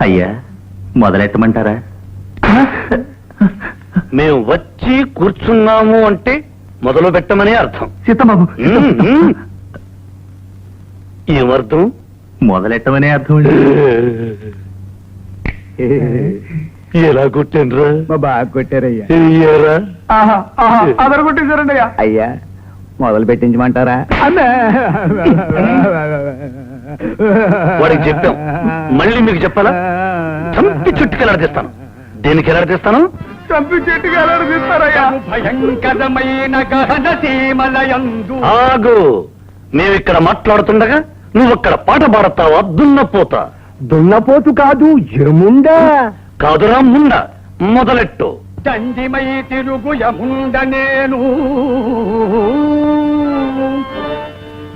అయ్యా మొదలెట్టమంటారా? మేము వచ్చి కూర్చున్నాము అంటే మొదలు పెట్టమని అర్థం. సీతబాబు ఏమర్థం? మొదలెట్టమనే అర్థం. ఎలా కొట్టానురా? బాగా కొట్టారయ్యా. అదర కొట్టేశారండి అయ్యా మొదలు పెట్టించమంటారా? వాడికి చెప్పాం, మళ్ళీ మీకు చెప్పాలా? చంపి చుట్టుకి ఎలాడదీస్తాను. దేనికి ఎలాడదీస్తాను? చంపి చెట్టుకి ఎలాడదీస్తారయ్యా. భయంకరమైన గహన సీమలయందు. ఆగు, మేమిక్కడ మాట్లాడుతుండగా నువ్వక్కడ పాట పాడతావా? దున్నపోత. దున్నపోతు కాదు, ఎముండా. కాదురా ముండ. మొదలెట్టు. దండిమై తిరుగు యముండ నేను,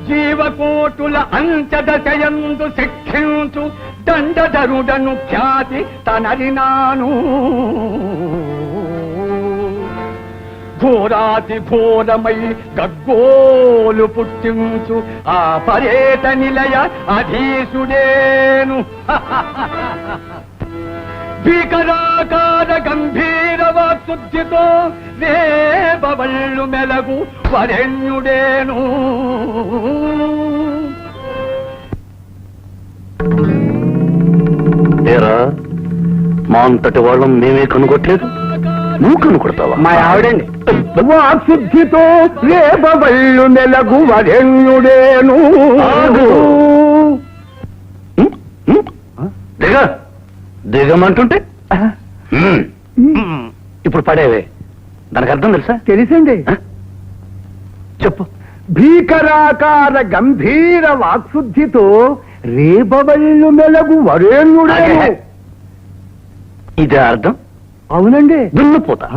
జీవకోటుల అంచదశయందు శిక్షించు దండధరుడను ఖ్యాతి తనరినాను. ఘోరాతి ఘోరమై గగ్గోలు పుట్టించు ఆ పర్యట నిలయ అధీసుడేను. భీకరాకార గంభీర వాక్శుద్ధితో వేబవళ్ళు మెలగు వరెణ్యుడేను. ఏరా, మా అంతటి వాళ్ళం మేమే కనుగొట్టలేదు, నువ్వు కనుకొడతావా? మా ఆవిడండి. వాక్శుద్ధితో వేబవళ్ళు మెలగు వరెణ్యుడేను. దిగ దిగమంటుంటే ఇప్పుడు పడేవే, దానికి అర్థం తెలుసా? తెలుసండి. చెప్పు. భీకరాకార గంభీర వాక్శుద్ధితో రేబవళ్ళు మెలగు వరేణ్యుడేను. ఇదే అర్థం? అవునండి. దున్నపోతా.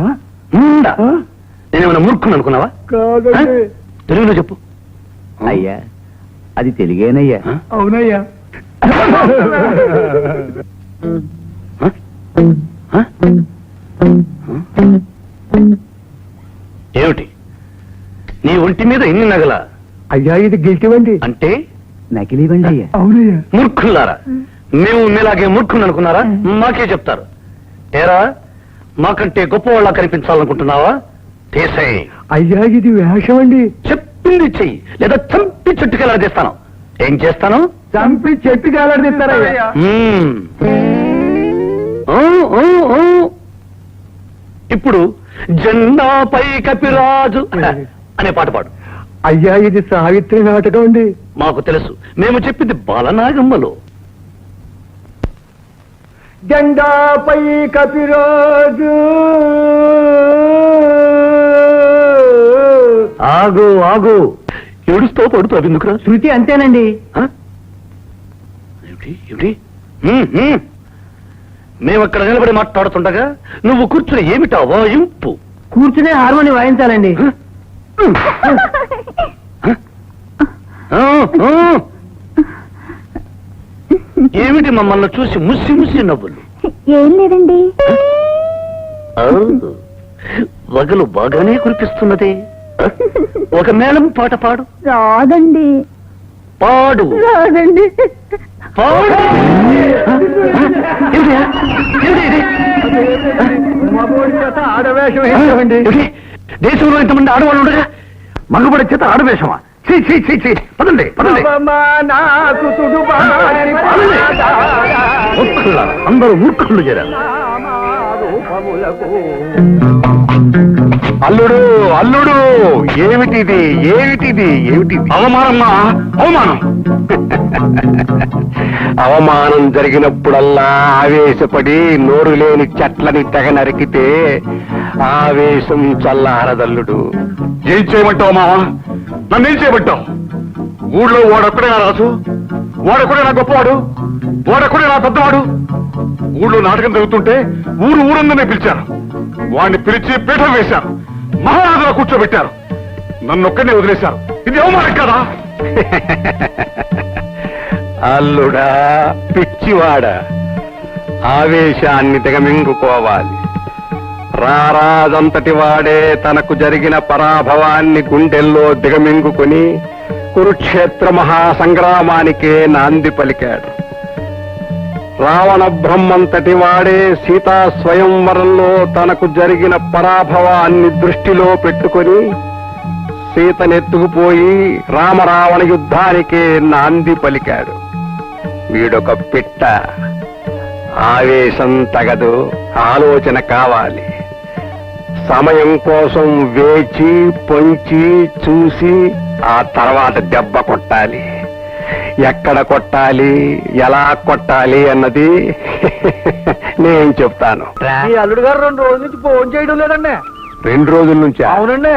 నేనేమైనా మూర్ఖుని అనుకున్నావా? కాదండి. తెలుగులో చెప్పు. అయ్యా అది తెలుగేనయ్యా. అవునయ్యా. ఏమిటి నీ ఒంటి మీద ఇన్ని నగల? అయ్యా ఇది గిల్టివండి. అంటే నకిలీవండి అయ్యా. అవునయ్యా. మూర్ఖులారా, మేము మీలాగే మూర్ఖుని అనుకున్నారా? మాకే చెప్తారు. ఏరా, మాకంటే గొప్పవాళ్ళ కనిపించాలనుకుంటున్నావా? తీసేయ్. అయ్యా ఇది వేషం అండి. చెప్పింది చెయ్యి, లేదా చంపి చుట్టుకెళ్ళాడదీస్తాను. ఏం చేస్తాను? చంపి చెట్టుకి ఎలాడదీస్తారయ్యా. ఇప్పుడు జెండాపై కపిరాజు అనే పాట పాడు. అయ్యా ఇది సావిత్రి నాటకం అండి. మాకు తెలుసు, మేము చెప్పింది బాలనాగమ్మలో. జెండాపై కపిరాజు. ఆగు ఆగు, ఏడుస్తూ పడుతావు ఎందుకురా? శృతి అంతేనండి. ఏమిటి ఏమిటి? మేమక్కడ నిలబడి మాట్లాడుతుండగా నువ్వు కూర్చుని ఏమిటా వాయింపు? కూర్చునే హార్మోని వాయించాలండి. ఏమిటి మమ్మల్ని చూసి ముసి ముసి నవ్వులు? ఏం లేదండి. వగలు బాగానే కురిపిస్తున్నదే. ఒక మేళం పాట పాడు. రాదండి. పాడు. రాదండి. పాడు. ఆడవేషం వేసామండి. దేశంలో ఇంతమంది ఆడవాళ్ళు ఉండగా మగబడి చేత ఆడవేషమా? పదండి పదండి. అందరూ మూర్ఖులు చేరారు. అల్లుడు అల్లుడు, ఏమిటిది ఏమిటిది ఏమిటిది? అవమానమ్మా, అవమానం. అవమానం జరిగినప్పుడల్లా ఆవేశపడి నోరు లేని చెట్లని తెగ నరికితే ఆవేశం చల్లారదల్లుడు. ఏం చేయమంటావు మావా? నన్నేం చేయమంటావు? ఊళ్ళో వాడొక్కడే నా రాజు, వాడొక్కడే నా గొప్పవాడు, వాడొక్కడే నా పెద్దవాడు. ఊళ్ళో నాటకం జరుగుతుంటే ఊరందరినీ పిలిచారు. వాడిని పిలిచి పీఠం వేశారు, మహారాజులో కూర్చోబెట్టారు. నన్నొక్కడినే వదిలేశారు. ఇది అవమానం కదా? అల్లుడా పిచ్చివాడ, ఆవేశాన్ని తెగమింగుకోవాలి. రారాజంతటి వాడే తనకు జరిగిన పరాభవాన్ని గుండెల్లో దిగమింగుకొని కురుక్షేత్ర మహాసంగ్రామానికే నాంది పలికాడు. రావణ బ్రహ్మంతటి వాడే సీతా స్వయంవరంలో తనకు జరిగిన పరాభవాన్ని దృష్టిలో పెట్టుకొని సీతనెత్తుకుపోయి రామరావణ యుద్ధానికే నాంది పలికాడు. వీడొక పిట్ట. ఆవేశం తగదు, ఆలోచన కావాలి. సమయం కోసం వేచి పొంచి చూసి ఆ తర్వాత దెబ్బ కొట్టాలి. ఎక్కడ కొట్టాలి, ఎలా కొట్టాలి అన్నది నేను చెప్తాను. ఈ అల్లుడు గారు 2 రోజుల నుంచి ఫోన్ చేయడం లేదండి. 2 రోజుల నుంచి? అవునండి.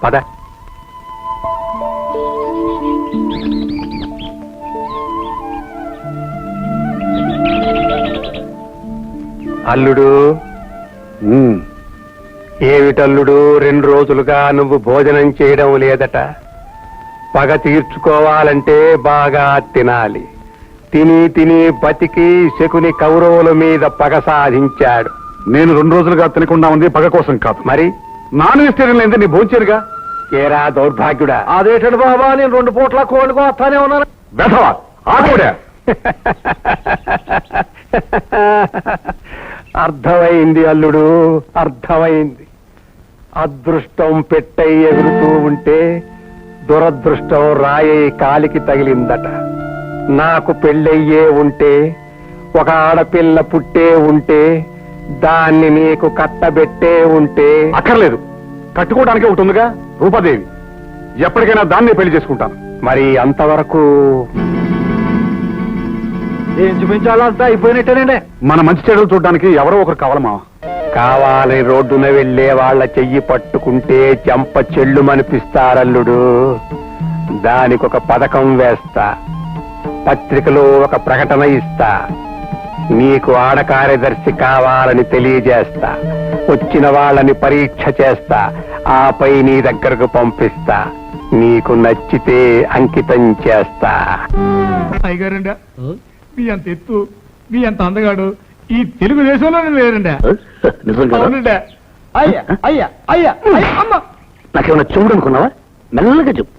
పద. అల్లుడు. ఏమిటల్లుడు, 2 రోజులుగా నువ్వు భోజనం చేయడం లేదట? పగ తీర్చుకోవాలంటే బాగా తినాలి. తిని తిని బతికి శకుని కౌరవుల మీద పగ సాధించాడు. నేను 2 రోజులుగా తినకుండా ఉంది పగ కోసం కాదు. మరి నాన్ వెజిటేరియన్ లేదే నీ భోంచేరుగా. ఏరా దౌర్భాగ్యుడా! అదేటండి బాబా, నేను 2 పూట్ల కోళ్ళకు వస్తానే ఉన్నాను. వెధవా ఆకుడే. అర్థమైంది అల్లుడు, అర్థమైంది. అదృష్టం పెట్టై ఎగురుతూ ఉంటే దురదృష్టం రాయే కాలికి తగిలిందట. నాకు పెళ్ళయ్యే ఉంటే, ఒక ఆడపిల్ల పుట్టే ఉంటే, దాన్ని నీకు కట్టబెట్టే ఉంటే. అక్కర్లేదు, కట్టుకోవడానికే ఒకటి ఉందిగా రూపాదేవి. ఎప్పటికైనా దాన్నే పెళ్లి చేసుకుంటాను. మరి అంతవరకు ఏం చూపించాలో అంతా అయిపోయినట్టేనండి. మన మంచి చెడులు చూడడానికి ఎవరో ఒకరు కావాలమా. కావాలని రోడ్డున వెళ్లే వాళ్ళ చెయ్యి పట్టుకుంటే చెంప చెల్లుమనిపిస్తారల్లుడు. దానికొక పథకం వేస్తా, పత్రికలో ఒక ప్రకటన ఇస్తా, నీకు ఆడ కార్యదర్శి కావాలని తెలియజేస్తా, వచ్చిన వాళ్ళని పరీక్ష చేస్తా, ఆపై నీ దగ్గరకు పంపిస్తా. నీకు నచ్చితే అంకితం చేస్తా. అయ్యగారండి, మీ అంత ఎత్తు, మీ అంత అందగాడు ఈ తెలుగుదేశంలోనే లేరండి. అవునండి. అయ్యా అయ్యా అయ్యా అమ్మ. నాకేమన్నా చెవుడు అనుకున్నావా? మెల్లగా చెప్పు.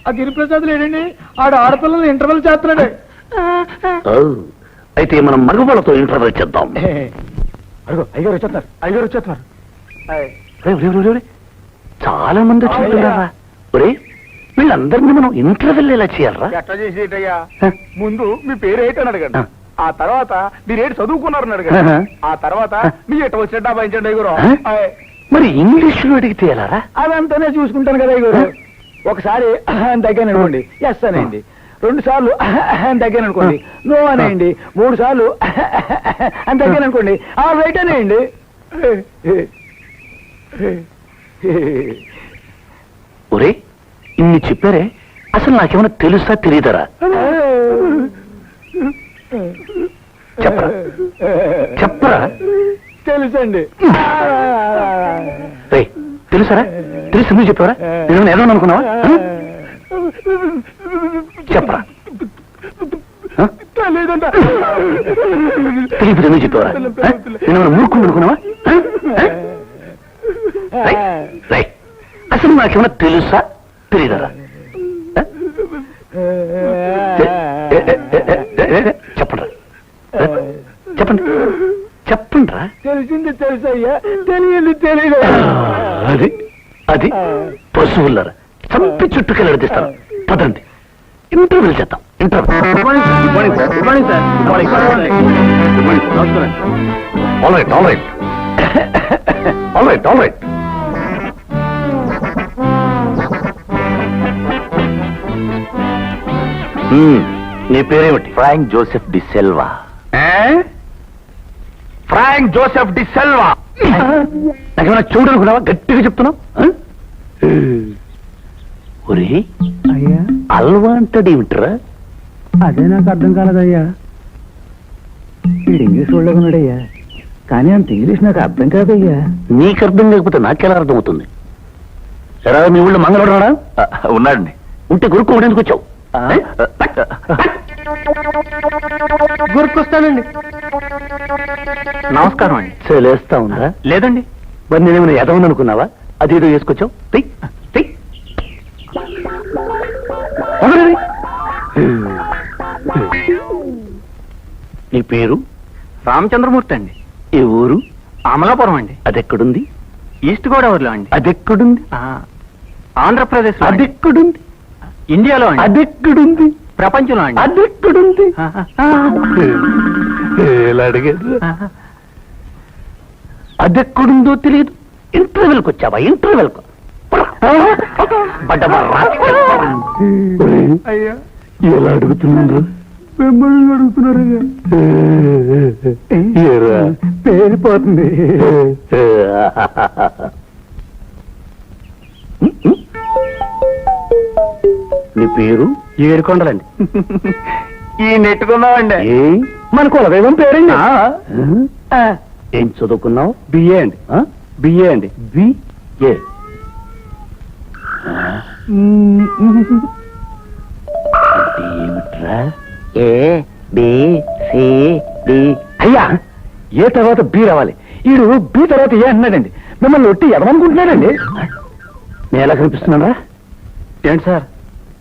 ఆ గిరిప్రసాద్ లేడండి, ఆడ ఆడపిల్లలు ఇంటర్వెల్ చేస్తున్నాడు. అయితే మనం మగవాళ్ళతో ఇంటర్వ్యూ చేద్దాం. అయ్యగారు వచ్చేస్తున్నారు, అయ్యగారు వచ్చేస్తున్నారు. చాలా మంది వచ్చింటున్నారా? ఒరే, వీళ్ళందరినీ మనం ఇంటర్వ్యూ ఎలా చేయాలరా? ఎట్లా చేసేటయ్యా? ముందు మీ పేరు ఏంటని అడగండి, ఆ తర్వాత మీరేంటి చదువుకున్నారని అడగండి, ఆ తర్వాత మీ ఎట్ట వచ్చినట్టు అబ్బాయించండి అయ్యగారు. మరి ఇంగ్లీష్ లో అడిగితే ఎలారా? అదంతానే చూసుకుంటాను కదా అయ్యగారు. ఒకసారి దగ్గర అనుకోండి ఎస్ అనేయండి, 2 సార్లు దగ్గర అనుకోండి నో అనేయండి, 3 సార్లు దగ్గర అనుకోండి రైట్ అనేయండి. ఒరే, ఇన్ని చెప్పారే, అసలు నాకేమైనా తెలుసా తెలియదరా? చెప్పరా చెప్పరా? తెలుసండి. తెలుసారా? తెలుసు నువ్వు చెప్పారా? నేను ఏదో అనుకున్నావా? చెప్పరా? తెలియదంట. తెలియదు నువ్వు చెప్పావరా? నేను మూర్ఖుడు అనుకున్నావా? అసలు నాకేమైనా తెలుసా తెలియదరా? చెప్పండి చెప్పండి చెప్పండి రా. తెలిసింది తెలుసయ్యా, తెలియదు తెలియదు. అది అది పశువులరా, చంపి చుట్టుకెళ్ళడిస్తాను. పదండి ఇంటర్వ్యూ చేద్దాం. నీ పేరేమిటి? Frank Joseph de Selva. Frank Joseph de Selva. నాకేమైనా చూడనుకున్నావా? గట్టిగా చెప్తున్నావు. ఒరే, అయ్యా అల్వా అంటాడేమిట్రా? అదే నాకు అర్థం కాలేదయ్యా. వీడు ఇంగ్లీష్ వాళ్ళకున్నాడయ్యా, కానీ అంత ఇంగ్లీష్ నాకు అర్థం కాదయ్యా. నీకు అర్థం కాకపోతే నాకెలా అర్థమవుతుంది? ఎరా, మీ ఊళ్ళో మంగళవాడా? ఉన్నాడండి. ఉంటే గురుక్కోవడానికి ఎందుకు వచ్చావు? గుర్తొస్తానండి. నమస్కారం అండి. చలేస్తా ఉందా? లేదండి. మరి నేనేమైనా ఎదవని అనుకున్నావా? అదేదో వేసుకొచ్చావు. తెయ్, తెయ్. వదలండి. నీ పేరు? రామచంద్రమూర్తి అండి. ఏ ఊరు? అమలాపురం అండి. అదెక్కడుంది? ఈస్ట్ గోదావరిలో అండి. అదెక్కడుంది? ఆంధ్రప్రదేశ్ లో. అదెక్కడుంది? ఇండియాలో అండి. అదెక్కడుంది? ప్రపంచంలో అండి. అదెక్కడుంది? ఎలా అడిగారు? అదెక్కడుందో తెలియదు. ఇంటర్వెల్కి వచ్చావా? ఇంటర్వెల్కు అయ్యా, ఎలా అడుగుతున్నాడు? మిమ్మల్ని అడుగుతున్నారయ్యా. పేరిపోతుంది. నీ పేరు? ఏడుకొండలండి. ఈ నెట్టుకున్నామండి. ఏ మన కులదైవం పేరండి. ఏం చదువుకున్నావు? బిఏ అండి. బిఏ అండి. బిఏ. ఏమిట్రా? A B C D. అయ్యా, ఏ తర్వాత బి రావాలి. ఈడు బి తర్వాత ఏ అన్నాడండి. మిమ్మల్ని ఒట్టి ఎదమనుకుంటున్నాడండి. నేను ఎలా కనిపిస్తున్నానా? ఏంటి సార్?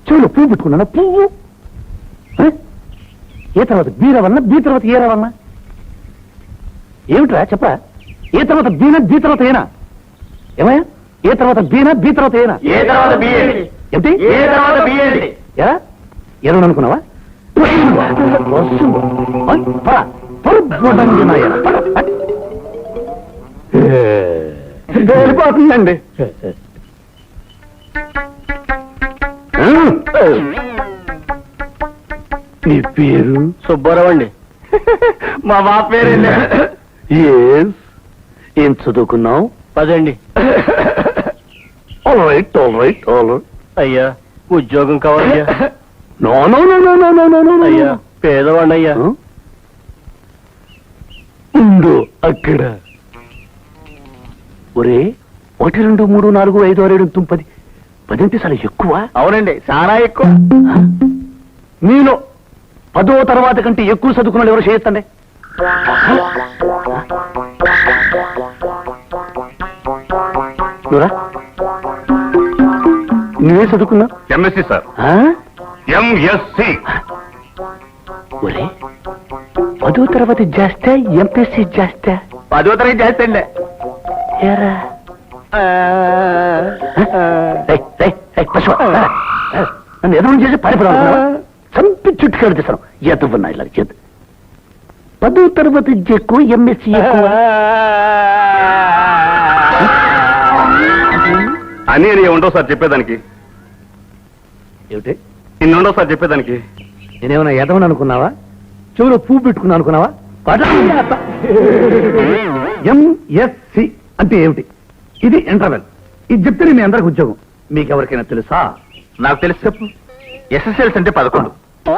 చూడు, పువ్వు పెట్టుకున్నానా? పువ్వు. ఏ తర్వాత బి రావన్నా? బి తర్వాత ఏ రావన్నా? ఏమిట్రా చెప్పరా? ఏ తర్వాత బీనా? బి తర్వాత ఏనా? ఏమయ్యా? ఏ తర్వాత బీనా? బి తర్వాత ఏనా? ఏ తర్వాత బి అండి. ఏంటి? ఏ తర్వాత బి అండి. ఎలా ఏదో అనుకున్నావా? వెళ్ళిపోతుందండి. నీ పేరు? సుబ్బారావు అండి. మా బాబు పేరండి. ఏం చదువుకున్నావు? 10 అండి. All right, all right, all right. అయ్యా, ఉద్యోగం కావాలయ్యా. No no no no no no no no. అయ్యా, పేదవాడిని అయ్యా. ఉండు అక్కడ. ఒరే, 1 2 3 4 5 6 7 9 10. 10 అంటే చాలా ఎక్కువ. అవునండి, చాలా ఎక్కువ. నేను 10వ తర్వాత కంటే ఎక్కువ చదువుకున్న ఎవరు చేయొద్దండి. నువ్వే చదువుకున్నా? MSc sir. ఎంఎస్సి. ఒరే, 10వ తరగతి చేస్తే ఎంపీసీ చేస్తే 10వ తరగతి చేస్తండి. ఏరా నన్ను ఎదురు చేసి పారిపోదా? చంపి చుట్టుకాడు చేస్తాను. ఎదువున్నా ఇలా చేద్దు. 10వ తరగతి ఎక్కువ, ఎంఎస్సీ ఎక్కువ. అని ఉండవు సార్ చెప్పేదానికి. ఏమిటి? ఇన్ని ఉండవు సార్ చెప్పేదానికి. నేనేమన్నా ఎదవని అనుకున్నావా? చెవులో పువ్వు పెట్టుకున్నా అనుకున్నావా? ఎంఎస్సి అంటే ఏమిటి? ఇది ఇంటర్వెల్. ఇది చెప్తే మీ అందరికి ఉద్యోగం. మీకు ఎవరికైనా తెలుసా? నాకు తెలుసు. చెప్పు. ఎస్ఎస్ఎల్సి అంటే 11,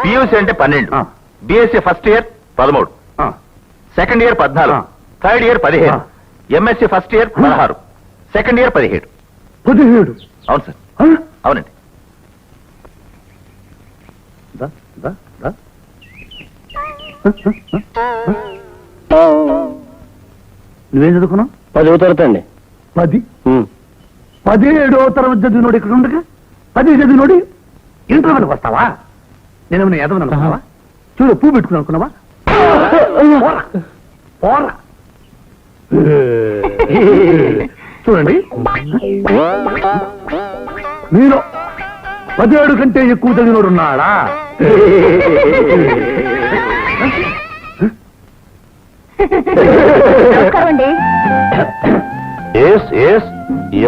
పియూసీ అంటే 12, BSc first year 13, second year 14, third year 15, MSc first year 16, second year 17. 17? అవును సార్, అవునండి. నువ్వేం చదువుకున్నావు? 10వ తరగతి అండి. 10? 17వ తరగతి చదివినోడు ఇక్కడ ఉండగా 10 చదివినోడు ఇంటర్వెల్కి వస్తావా? నేనేమన్నా ఎదవని అనుకున్నావా? చూడు, పువ్వు పెట్టుకుని అనుకున్నావా? పోరా. చూడండి, మీరు 17 కంటే ఎక్కువ చదివినోడు ఉన్నాడా?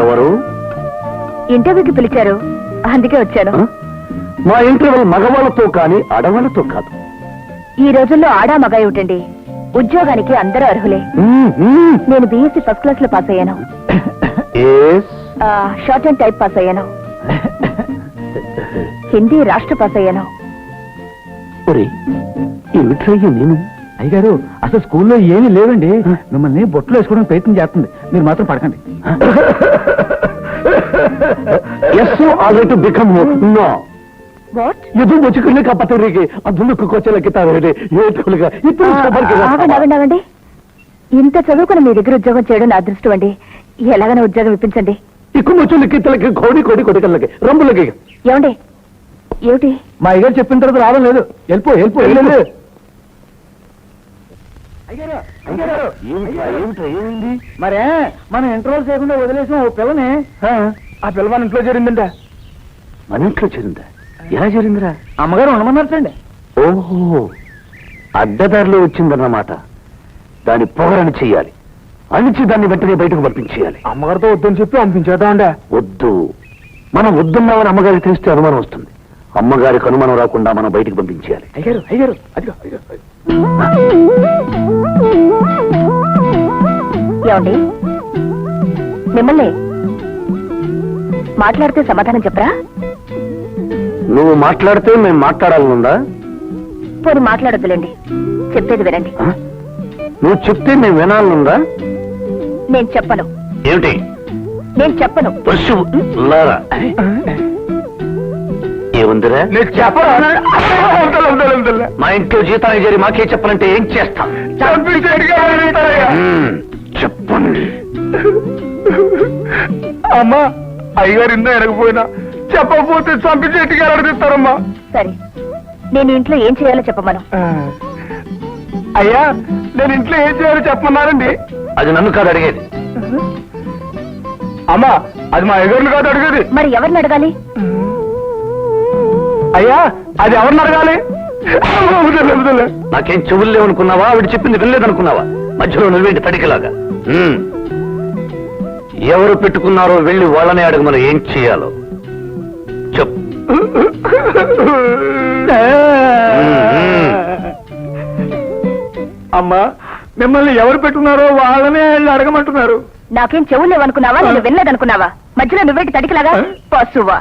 ఎవరు? ఇంటర్వ్యూకి పిలిచారు, అందుకే వచ్చాను. మా ఇంటర్వ్యూ మగవాళ్ళతో కానీ ఆడవాళ్ళతో కాదు. ఈ రోజుల్లో ఆడా మగ ఏమిటండి, ఉద్యోగానికి అందరూ అర్హులే. నేను బీఎస్సీ ఫస్ట్ క్లాస్ లో పాస్ అయ్యాను. షార్ట్ అండ్ టైప్ పాస్ అయ్యాను. హిందీ రాష్ట్ర పాస్ అయ్యాను. నేను అయ్యగారు, అసలు స్కూల్లో ఏమీ లేవండి. మిమ్మల్ని బొట్లో వేసుకోవడానికి ప్రయత్నం చేస్తుంది. మీరు మాత్రం పడకండి. ఆగండి. ఇంత చదువుకుని మీ దగ్గర ఉద్యోగం చేయడం నా అదృష్టం అండి. ఎలాగైనా ఉద్యోగం ఇప్పించండి. ఈ కుమ్మచులకి ఇత్తలకి కోడి కోడి కొడికల్లకి రంబులకి. ఏమండి? ఏమిటి? మా అయ్యగారు చెప్పిన తర్వాత రావడం లేదు. వెళ్ళిపో వెళ్ళు. ఏమైంది? మరే మనం ఇంటర్వల్ చేయకుండా వదిలేసిన ఓ పిల్లని ఆ పిల్ల మన ఇంట్లో చేరిందంట. మన ఇంట్లో చేరిందా? ఎలా చేరిందిరా? అమ్మగారు ఉండమన్నారటండి. ఓహో, అడ్డదారిలో వచ్చిందన్నమాట. దాని పొగరని చెయ్యాలి. అణిచి దాన్ని వెంటనే బయటకు పంపించేయాలి. అమ్మగారితో వద్దని చెప్పి పంపించేద్దామండి. వద్దు, మనం వద్దున్నామని అమ్మగారికి తెలిస్తే అనుమానం వస్తుంది. అమ్మగారికి అనుమానం రాకుండా మనం బయటికి పంపించేయాలి. అయ్యారు అదిగో. ఏమండి? మిమ్మల్ని మాట్లాడితే సమాధానం చెప్పరా? నువ్వు మాట్లాడితే మేము మాట్లాడాలనుందా? పోనీ మాట్లాడొద్దులేండి, చెప్పేది వినండి. ఆ? నువ్వు చెప్తే మేము వినాలనుందా? నేను చెప్పను. ఏమిటి? నేను చెప్పను. పశువు లారా. ఏముందిరా? నేను చెప్పను. మా ఇంట్లో జీతానికి చేరి మాకే చెప్పనంటే ఏం చేస్తాం? చెప్పండి. అమ్మా, అయ్యగారు ఇందా ఎడకపోయినా చెప్పకపోతే చంపించేట్టుగా అడిగిస్తారమ్మా. సరే, నేను ఇంట్లో ఏం చేయాలో చెప్పమను. అయ్యా, నేను ఇంట్లో ఏం చేయాలో చెప్పమన్నారండి. అది నన్ను కాదు అడిగేది. అమ్మా, అది మా అయ్యగారిని కాదు అడిగేది. మరి ఎవరిని అడగాలి? అయ్యా, అది ఎవరిని అడగాలి? నాకేం చెవులు లేవనుకున్నావా? ఆవిడ చెప్పింది వినలేదనుకున్నావా? మధ్యలో నువ్వేంటి తడికిలాగా? ఎవరు పెట్టుకున్నారో వెళ్ళి వాళ్ళనే అడగమని ఏం చేయాలో చెప్పు. అమ్మా, మిమ్మల్ని ఎవరు పెట్టుకున్నారో వాళ్ళనే వెళ్ళి అడగమంటున్నారు. నాకేం చెవులు లేవనుకున్నావా? నేను వినలేదనుకున్నావా? మధ్యలో నువ్వేంటి తడికిలాగా? పశువా?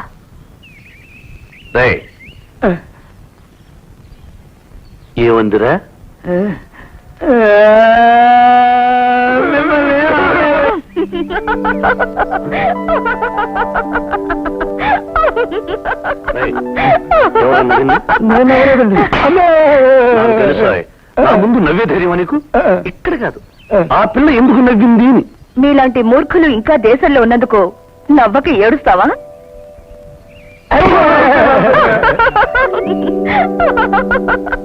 రేయ్, ఏముందిరా? రేయ్, ఎవరన్నా నిన్ను? నాకు తెలుసాయ్. నా ముందు నవ్వే ధైర్యమా నీకు? ఇక్కడ కాదు, ఆ పిల్ల ఎందుకు నవ్వింది అని. మీలాంటి మూర్ఖులు ఇంకా దేశంలో ఉన్నందుకు నవ్వక ఏడుస్తావా?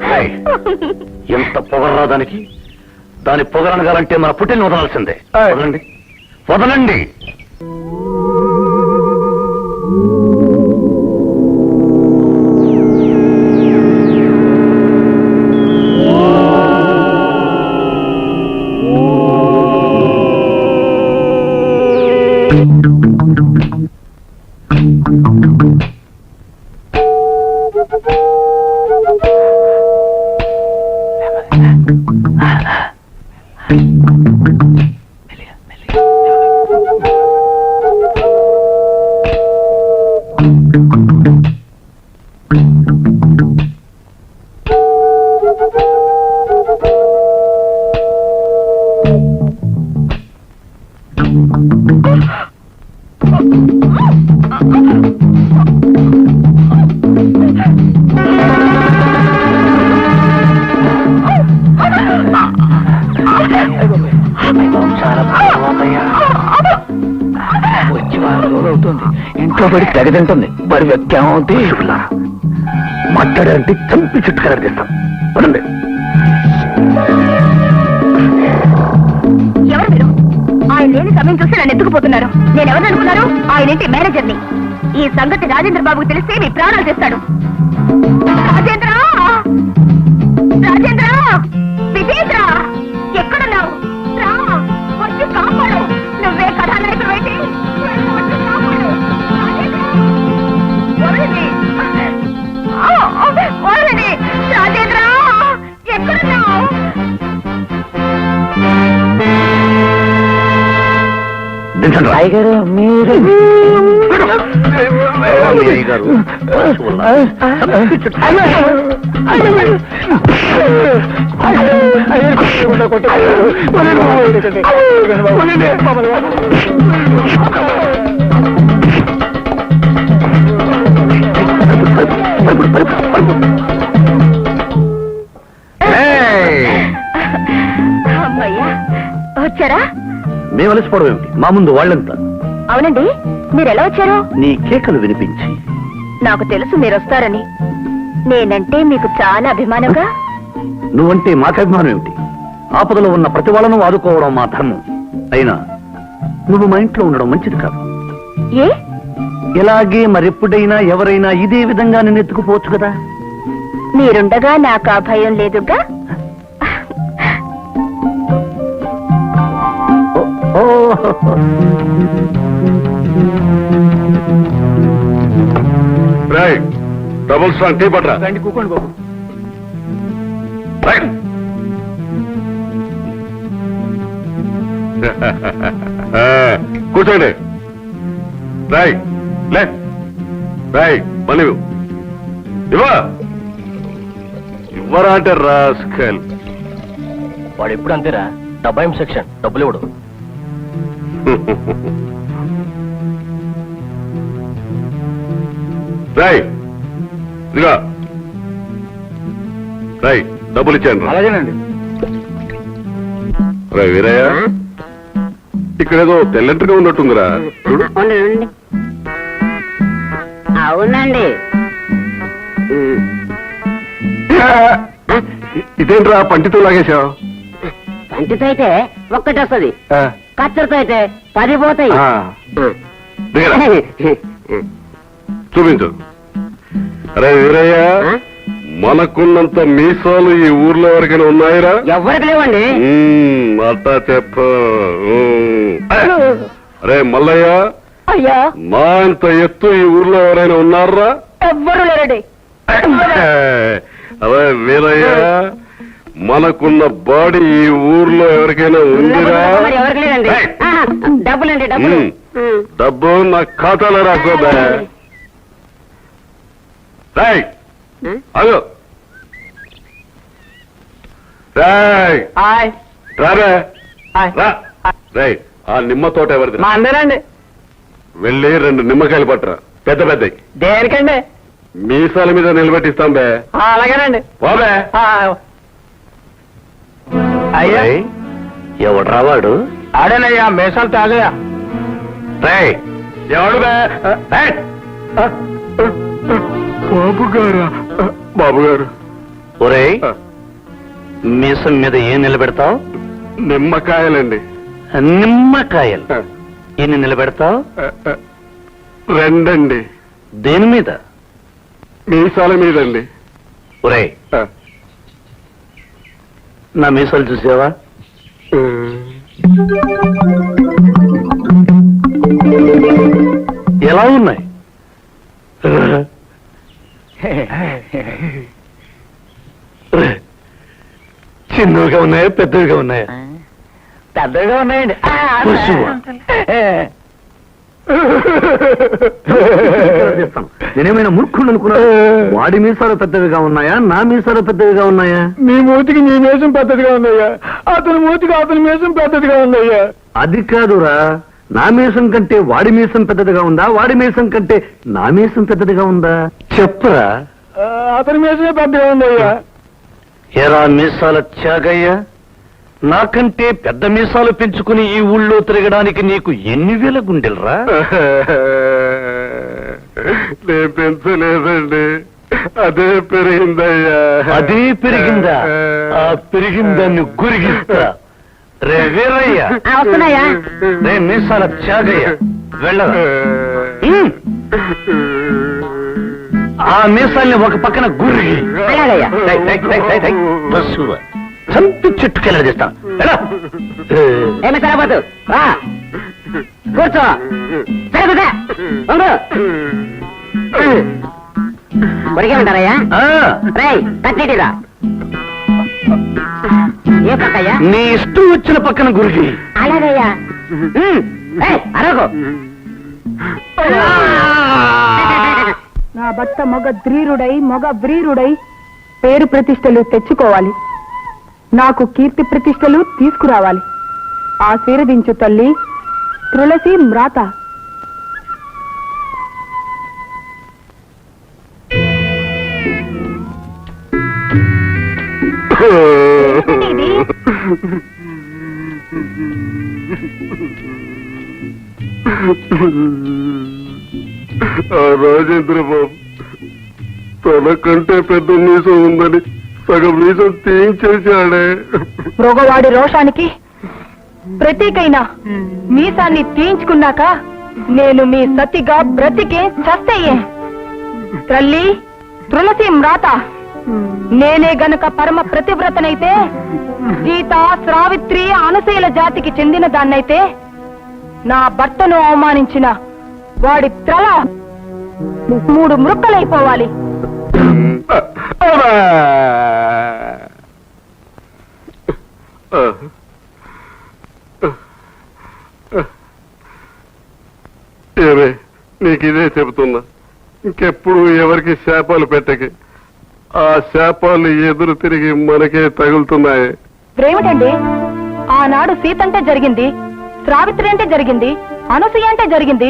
రేయ్, ఎంత పొగర్రా దానికి? దాని పొగరనగాలంటే మన పుట్టిని వదలాల్సిందే. వదలండి, వదలండి. వచ్చి 4 రోజులు అవుతుంది. ఇంట్లో పడి తెగతింటుంది. మరి వ్యక్తి మాట్లాడారంటే చంపి చుట్టుకర తీస్తాం. వదండి. ఎవరు మీరు? ఆయన లేని సమయం చూసి నన్ను ఎత్తుకుపోతున్నారు. నేను ఎవరిని అనుకున్నారు? ఆయన ఇంటి మేనేజర్ని. ఈ సంగతి రాజేంద్ర బాబుకు తెలిస్తే మీ ప్రాణాలు చేస్తాడు. రాజేంద్ర, రాజేంద్ర, విజేంద్ర, ఎక్కడున్నావు? రా, వచ్చి కాపాడు. నువ్వే కథానాయకుడు అయితే వచ్చి కాపాడు. రాజేంద్ర, వదలండి. వదలండి. రాజేంద్ర, ఎక్కడున్నావు? అయ్యగారు, మీరు అమ్మయ్యా, మేము అలసిపోవడం ఏమిటి, మా ముందు వాళ్ళంతా అవునండి, మీరు ఎలా వచ్చారు? నీ కేకలు వినిపించి. నాకు తెలుసు మీరు వస్తారని. నేనంటే మీకు చాలా అభిమానంగా. నువ్వంటే మాకభిమానం ఏమిటి? ఆపదలో ఉన్న ప్రతి వాళ్ళను ఆదుకోవడం మా ధర్మం. అయినా నువ్వు మా ఇంట్లో ఉండడం మంచిది కాదు. ఏ? ఇలాగే మరెప్పుడైనా ఎవరైనా ఇదే విధంగా నిన్ను ఎత్తుకుపోవచ్చు కదా. మీరుండగా నాకు ఆ భయం లేదుగా. ఓ, రేయ్, డబుల్ స్ట్రాంగ్ టీ పట్రా. రండి కూకోండి బాబు. రైట్. కూర్చోండి. రాయ్ లే, రాయ్ మళ్ళీ ఇవ్వరా అంటే రాస్కల్. వాడు ఎప్పుడు అంతేరా, 70 సెక్షన్ డబ్బులు ఇవ్వడు. రాయ్ ఇదిగా రాయ్, డబ్బులు ఇచ్చాను. అలాగేనండి. రాయ్ వీరయ్య, ఇక్కడేదో తెల్లంటిగా ఉన్నట్టుందిరా. చూడు. అవునండి. ఇదేంట్రా పంటితో లాగేశావు? పంటితో అయితే ఒక్కటి వస్తుంది, కత్తెరతో అయితే 10 పోతాయి. దిగరా. చూపించు. అరే వీరయ్య, మనకున్నంత మీసాలు ఈ ఊర్లో ఎవరికైనా ఉన్నాయిరా? ఎవరికి లేవండి. అట్టా చెప్ప. అరే మల్లయ్య, అయ్యా, మా ఇంత ఎత్తు ఈ ఊర్లో ఎవరైనా ఉన్నారా? ఎవ్వరు లేరండి. అదే వీరయ్య, మనకున్న బాడీ ఈ ఊర్లో ఎవరికైనా ఉందిరా? మరి ఎవరికి లేదండి. ఏయ్! డబ్బులండి, డబ్బులు. డబ్బు నా ఖాతాలో రాసుకోదా? రాయ్ అదో రాయ్ రారా రా. రాయ్, ఆ నిమ్మ తోట ఎవరిది? మా అందరండి. వెళ్ళి 2 నిమ్మకాయలు పట్టరా, పెద్ద పెద్దవి. దేనికండి? మీసాల మీద నిలబెట్టిస్తాం బే. అలాగేనండి. బాబే. అయ్యా, ఎవడ్రా వాడు? ఆడేనయ్యా, మేషాలు తాగయా. రాయ్ ఎవడు బే? రాయ్. బాబు గారు. బాబు గారు. ఒరేయ్, మీసం మీద ఏం నిలబెడతావు? నిమ్మకాయలండి. నిమ్మకాయలు. ఎన్ని నిలబెడతావు? 2 అండి. దేని మీద? మీసాల మీదండి. ఒరేయ్, నా మీసాలు చూసావా? ఎలా ఉన్నాయి? చిన్నవిగా ఉన్నాయా, పెద్దవిగా ఉన్నాయా? పెద్దగా ఉన్నాయండి. పశువా? నేనేమైనా మూర్ఖుడు అనుకున్నా? వాడి మీసాలు పెద్దవిగా ఉన్నాయా, నా మీసాలు పెద్దవిగా ఉన్నాయా? మీ మూతికి నీ మేషం పెద్దదిగా ఉందయ్యా, అతని మూతికి అతని మేషం పెద్దదిగా ఉందయ్యా. అది కాదురా, నా మీసం కంటే వాడి మీసం పెద్దదిగా ఉందా, వాడి మీసం కంటే నా మీసం పెద్దదిగా ఉందా? చెప్పురా. అతని మేషమే పెద్దగా ఉందయ్యా. ఎరా మీసాల త్యాగయ్యా, నాకంటే పెద్ద మీసాలు పెంచుకుని ఈ ఊళ్ళో తిరగడానికి నీకు ఎన్ని వేల గుండెలరా? నేను పెంచలేదండి, అదే పెరిగిందయ్యా. అదే పెరిగిందా? ఆ పెరిగిందాన్ని గురిగిస్తా. రే వీరయ్య, వస్తున్నాయా? రే మీసాల త్యాగయ్య, వెళ్ళరా. ఆ మీసాల్ని ఒక పక్కన గురిగి అలాగయ్యా. చంపి చుట్టుకెళ్ళ చేస్తాను. ఏమి సరిపోతు రా, కూర్చో. సరిపోతా కొరికే ఉంటారయ్యా. రై కట్టిరా. ఏ పక్కయ్యా? నీ ఇష్టం వచ్చిన పక్కన గురిగి. అలాగయ్యా. అరగో. నా భర్త మగ ధీరుడై మగ వ్రీరుడై పేరు ప్రతిష్టలు తెచ్చుకోవాలి. నాకు కీర్తి ప్రతిష్టలు తీసుకురావాలి. ఆశీర్వదించు తల్లి తులసి మ్రాత. ఆ రాజేంద్ర బాబు తనకంటే పెద్ద మీసం ఉందని సగం మీసం తీయించేశాడే. మృగవాడి రోషానికి ప్రతీకైన మీసాన్ని తీయించుకున్నాక నేను మీ సతిగా బ్రతికే చస్తయ్యే. తల్లి తులసి మ్రాత, నేనే గనక పరమ ప్రతివ్రతనైతే, సీత, శ్రావిత్రి, అనశీల జాతికి చెందిన దాన్నైతే, నా భర్తను అవమానించిన వాడి త్రల 3 మృక్కలైపోవాలి. ఏమే నీకిదే చెబుతున్నా, ఇంకెప్పుడు ఎవరికి శాపాలు పెట్టకే. ఆ శాపాలు ఎదురు తిరిగి మనకే తగులుతున్నాయి. ఏమిటండి, ఆనాడు సీత అంటే జరిగింది, శ్రావిత్రి అంటే జరిగింది, అనసూయ అంటే జరిగింది.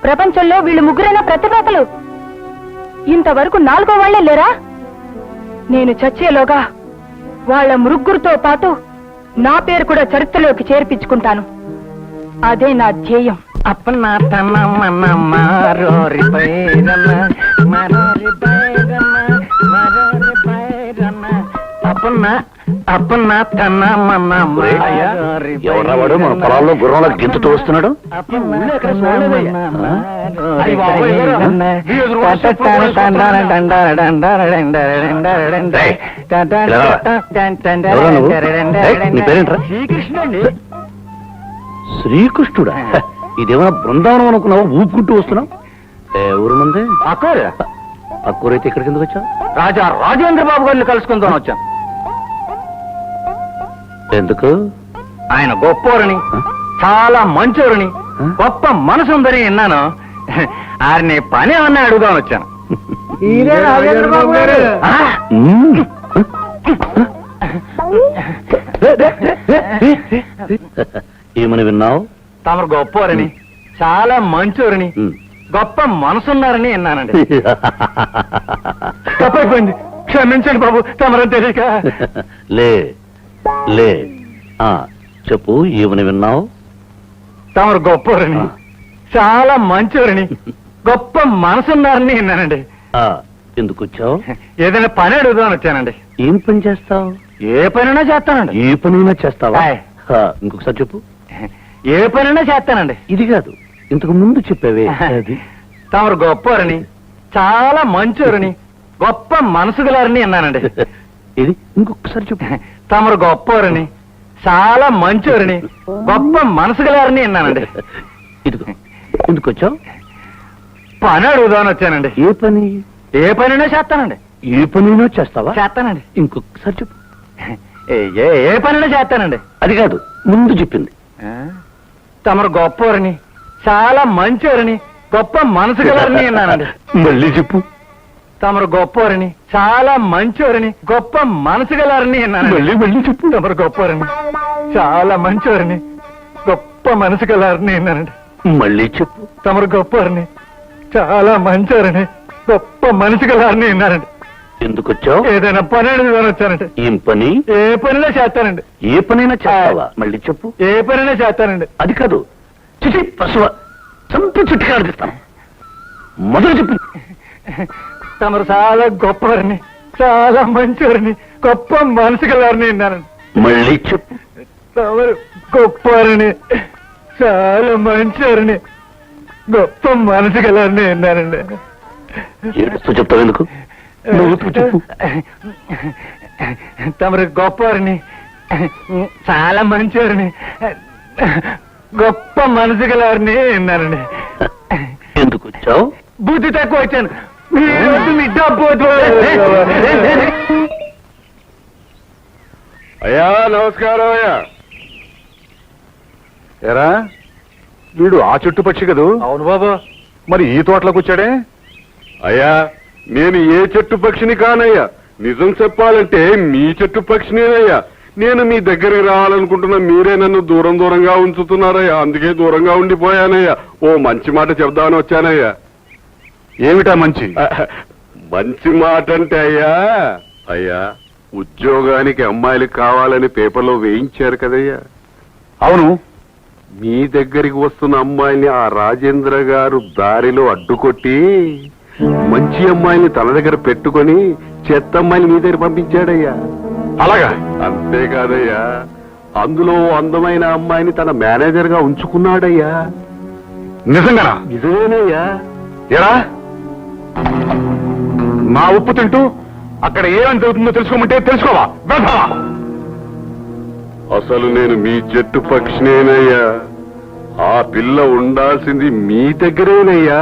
ప్రపంచంలో వీళ్ళు ముగ్గురైన ప్రతిభాతలు. ఇంతవరకు 4వ వాళ్లే లేరా? నేను చచ్చేలోగా వాళ్ళ ముగ్గురితో పాటు నా పేరు కూడా చరిత్రలోకి చేర్పించుకుంటాను. అదే నా ధ్యేయం. अपना तना मना मारो रे बैरना, मारो रे बैरना, मारो रे बैरना, अपना तना मना मारो रे ఎవరా వాడు మన పొలాల్లో గుర్రంలో గెంతుతూ వస్తున్నాడు? నీ పేరేంట్రా? శ్రీకృష్ణుడా? ఇదేమన్నా బృందావనం అనుకున్నావా? ఊపుకుంటూ వస్తున్నావు. ఊరు మంది పక్కూరైతే ఇక్కడికి ఎందుకు వచ్చావు? రాజా రాజేంద్ర బాబు గారిని కలుసుకుందాం వచ్చాను. ఎందుకు? ఆయన గొప్పవారని, చాలా మంచోరని, గొప్ప మనసుందని విన్నాను. ఆయన్ని పని ఏమన్నా అడుగుదామని వచ్చాను. ఏమని విన్నావు? తమరు గొప్పవారని, చాలా మంచోరని, గొప్ప మనసున్నారని విన్నానండి. తప్పైపోయింది, క్షమించండి బాబు, తమరని తెలియక. లే లే చెప్పు, ఏమని విన్నావు? తమరు గొప్పవారని, చాలా మంచోరని, గొప్ప మనసున్నారని విన్నానండి. ఎందుకు వచ్చావు? ఏదైనా పని అడుగుదామని వచ్చానండి. ఏం పని చేస్తావు? ఏ పనైనా చేస్తానండి. ఏ పనైనా చేస్తావా? ఆయ్. ఇంకొకసారి చెప్పు. ఏ పనైనా చేస్తానండి. ఇది కాదు, ఇంతకు ముందు చెప్పావే అది. తమరు గొప్పవారని, చాలా మంచోరని, గొప్ప మనసు గలారని అన్నానండి. ఇది ఇంకొకసారి చెప్పు. తమరు గొప్పవారని, చాలా మంచోరని, గొప్ప మనసు గలారని అన్నానండి. ఇదిగో, ఎందుకు వచ్చావు? పని అడుగుదామని వచ్చానండి. ఏ పని? ఏ పనైనా చేస్తానండి. ఏ పనైనా చేస్తావా? చేస్తానండి. ఇంకొకసారి చెప్పు. ఏ పనైనా చేస్తానండి. అది కాదు, ముందు చెప్పింది. తమరు గొప్పవారని, చాలా మంచోరని, గొప్ప మనసు గలారని అన్నానండి. మళ్ళీ చెప్పు. తమరు గొప్పవారని, చాలా మంచోరని, గొప్ప మనసు గలారని అన్నానండి. మళ్ళీ చెప్పు. తమరు గొప్పవారని, చాలా మంచోరని, గొప్ప మనసు గలారని అన్నానండి. మళ్ళీ చెప్పు. తమరు గొప్పవారని, చాలా మంచోరని, గొప్ప మనసు గలారని అన్నారండి. ఎందుకు వచ్చావు? ఏదైనా పని అడుగుదామని వచ్చానండి. ఏం పని? ఏ పనిలో చేస్తానండి. ఏ పనైనా చేస్తావా? మళ్ళీ చెప్పు. ఏ పనైనా చేస్తానండి. అది కాదు, చిచి పశువ చంపి చుట్టుగా ఆడిస్తాను. మొదలు చెప్పు. తమరు చాలా గొప్పవారని, చాలా మంచోరని, గొప్ప మనసు గలారని అన్నారండి. మళ్ళీ చెప్పు. తమరు గొప్పవారని, చాలా మంచోరని, గొప్ప మనసు గలారని అన్నారండి. ఏడుస్తూ చెప్తావు ఎందుకు? నవ్వుతూ చెప్పు. తమరు గొప్పవారిని, చాలా మంచివారిని, గొప్ప మనసు గలవారిని అన్నారండి. ఎందుకు వచ్చావు? బుద్ధి తక్కువ వచ్చాను. మీ డబ్బు అయ్యా నమస్కారం. అయ్యా ఎరా వీడు ఆ చెట్టు పక్షి కదూ? అవును బాబు. మరి ఈ తోటలోకి వచ్చాడే? అయ్యా నేను ఏ చెట్టు పక్షిని కానయ్యా, నిజం చెప్పాలంటే మీ చెట్టు పక్షినేనయ్యా. నేను మీ దగ్గరికి రావాలనుకుంటున్నా, మీరే నన్ను దూరంగా ఉంచుతున్నారయ్యా. అందుకే దూరంగా ఉండిపోయానయ్యా. ఓ మంచి మాట చెప్దామని వచ్చానయ్యా. ఏమిటా మంచి? మంచి మాట అంటే అయ్యా ఉద్యోగానికి అమ్మాయిలు కావాలని పేపర్లో వేయించారు కదయ్యా. అవును, మీ దగ్గరికి వస్తున్న అమ్మాయిని ఆ రాజేంద్ర గారు దారిలో అడ్డుకొట్టి మంచి అమ్మాయిని తన దగ్గర పెట్టుకొని చెత్త అమ్మాయిని మీ దగ్గర పంపించాడయ్యా. అలాగా? అంతేకాదయ్యా, అందులో అందమైన అమ్మాయిని తన మేనేజర్ గా ఉంచుకున్నాడయ్యా. నిజంగానా? నిజమేనయ్యా. ఎరా నా ఉప్పు తింటూ అక్కడ ఏమని జరుగుతుందో తెలుసుకోమంటే తెలుసుకోవా? వెళ్తావా? అసలు నేను మీ జట్టు పక్షినేనయ్యా. ఆ పిల్ల ఉండాల్సింది మీ దగ్గరేనయ్యా.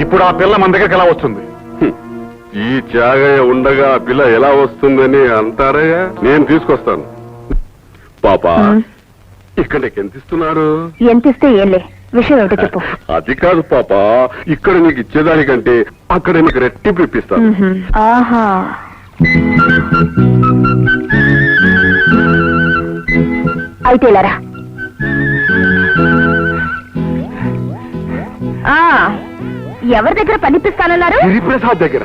ఇప్పుడు ఆ పిల్ల మన దగ్గరికి ఎలా వస్తుంది? ఈ త్యాగయ్య ఉండగా ఆ పిల్ల ఎలా వస్తుందని అంటారయ్యా. నేను తీసుకొస్తాను. పాపా, ఇక్కడ నీకు ఎంత ఇస్తున్నారు? ఎంత ఇస్తే ఏంలే, విషయం ఏమిటో చెప్పు. అది కాదు పాపా, ఇక్కడ నీకు ఇచ్చేదానికంటే అక్కడ నీకు రెట్టింపు ఇప్పిస్తాను. ఆహా, అయితే ఇలారా. ఎవరి దగ్గర పనిపిస్తానన్నారు? గిరిప్రసాద్ దగ్గర.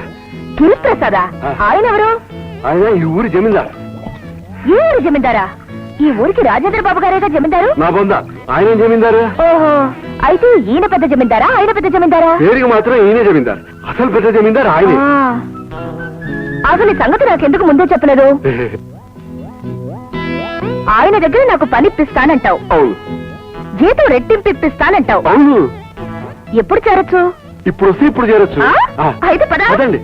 గిరిప్రసాదా? ఆయన ఎవరు? ఆయన ఈ ఊరి జమీందారు. ఈ ఊరి జమీందారా? ఈ ఊరికి రాజేంద్ర బాబు గారేగా జమీందారు. నా బొంద ఆయన జమీందారు. ఓహో, అయితే ఈయన పెద్ద జమీందారా, ఆయన పెద్ద జమీందారా? పేరుకి మాత్రం ఈయనే జమీందారు, అసలు పెద్ద జమీందారు ఆయనే. అసలు ఈ సంగతి నాకెందుకు ముందే చెప్పలేదు? ఆయన దగ్గర నాకు పనిప్పిస్తానంటావు, అవును జీతం రెట్టింపు ఇప్పిస్తానంటావు. అవును. ఎప్పుడు చేరొచ్చు? ఇప్పుడు వస్తే ఇప్పుడు చేరొచ్చు. అయితే పద. పదండి.